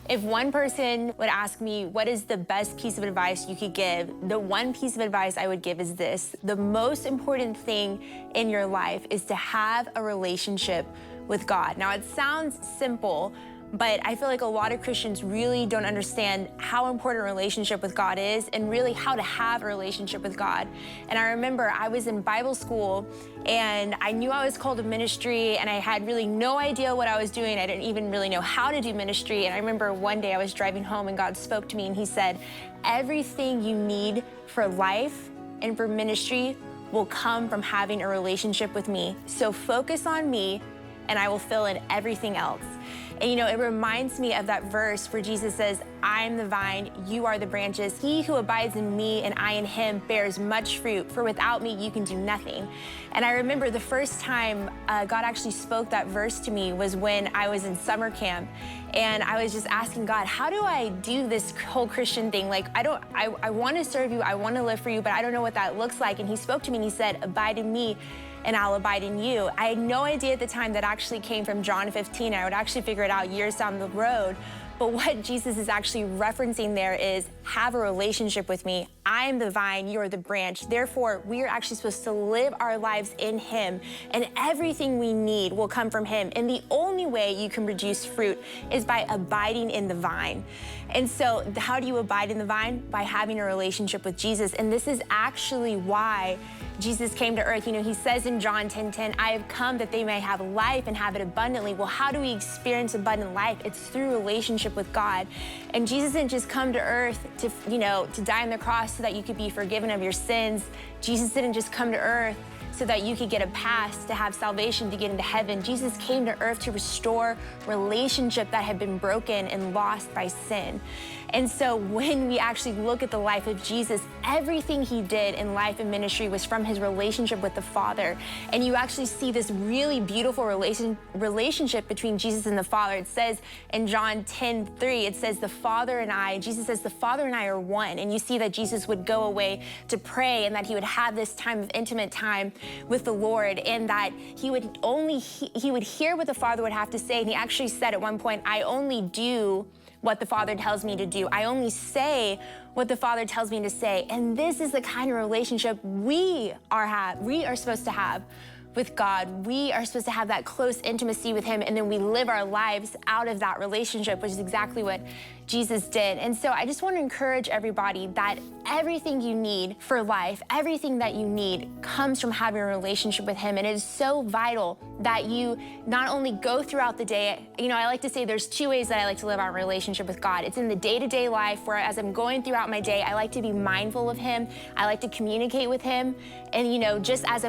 If one person would ask me, what is the best piece of advice you could give? The one piece of advice I would give is this: the most important thing in your life is to have a relationship with God. Now, it sounds simple, but I feel like a lot of Christians really don't understand how important a relationship with God is and really how to have a relationship with God. And I remember I was in Bible school and I knew I was called to ministry and I had really no idea what I was doing. I didn't even really know how to do ministry. And I remember one day I was driving home and God spoke to me and he said, everything you need for life and for ministry will come from having a relationship with me. So focus on me and I will fill in everything else. And you know, it reminds me of that verse where Jesus says, I am the vine, you are the branches. He who abides in me and I in him bears much fruit, for without me you can do nothing. And I remember the first time God actually spoke that verse to me was when I was in summer camp. And I was just asking God, how do I do this whole Christian thing? Like, I want to serve you, I want to live for you, but I don't know what that looks like. And he spoke to me and he said, abide in me and I'll abide in you. I had no idea at the time that actually came from John 15. I would actually figure it out years down the road. But what Jesus is actually referencing there is, have a relationship with me. I am the vine, you're the branch. Therefore, we are actually supposed to live our lives in him, and everything we need will come from him. And the only way you can produce fruit is by abiding in the vine. And so how do you abide in the vine? By having a relationship with Jesus. And this is actually why Jesus came to earth. You know, he says in John 10:10, I have come that they may have life and have it abundantly. Well, how do we experience abundant life? It's through relationship with God. And Jesus didn't just come to earth to, you know, to die on the cross so that you could be forgiven of your sins. Jesus didn't just come to earth so that you could get a pass to have salvation to get into heaven. Jesus came to earth to restore relationship that had been broken and lost by sin. And so when we actually look at the life of Jesus, everything he did in life and ministry was from his relationship with the Father. And you actually see this really beautiful relationship between Jesus and the Father. It says in John 10:3, it says the Father and I, Jesus says the Father and I are one. And you see that Jesus would go away to pray and that he would have this time of intimate time with the Lord, and that he would hear what the Father would have to say. And he actually said at one point, I only do what the Father tells me to do. I only say what the Father tells me to say. And this is the kind of relationship we are supposed to have with God. We are supposed to have that close intimacy with him, and then we live our lives out of that relationship, which is exactly what Jesus did. And so I just want to encourage everybody that everything you need for life, everything that you need comes from having a relationship with him. And it is so vital that you not only go throughout the day, you know, I like to say there's two ways that I like to live our relationship with God. It's in the day-to-day life, where as I'm going throughout my day, I like to be mindful of him. I like to communicate with him. And, you know, just as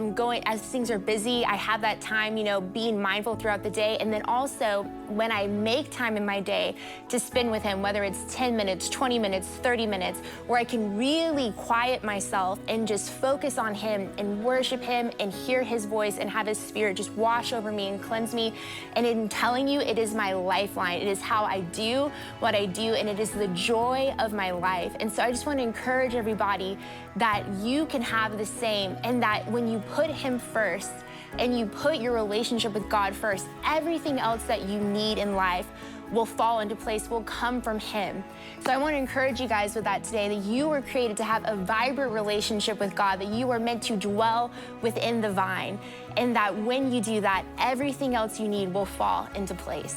things are busy, I have that time, you know, being mindful throughout the day. And then also when I make time in my day to spend with him, whether it's 10 minutes, 20 minutes, 30 minutes, where I can really quiet myself and just focus on him and worship him and hear his voice and have his spirit just wash over me and cleanse me. And in telling you, it is my lifeline. It is how I do what I do, and it is the joy of my life. And so I just want to encourage everybody that you can have the same, and that when you put him first and you put your relationship with God first, everything else that you need in life will fall into place, will come from him. So I want to encourage you guys with that today, that you were created to have a vibrant relationship with God, that you were meant to dwell within the vine, and that when you do that, everything else you need will fall into place.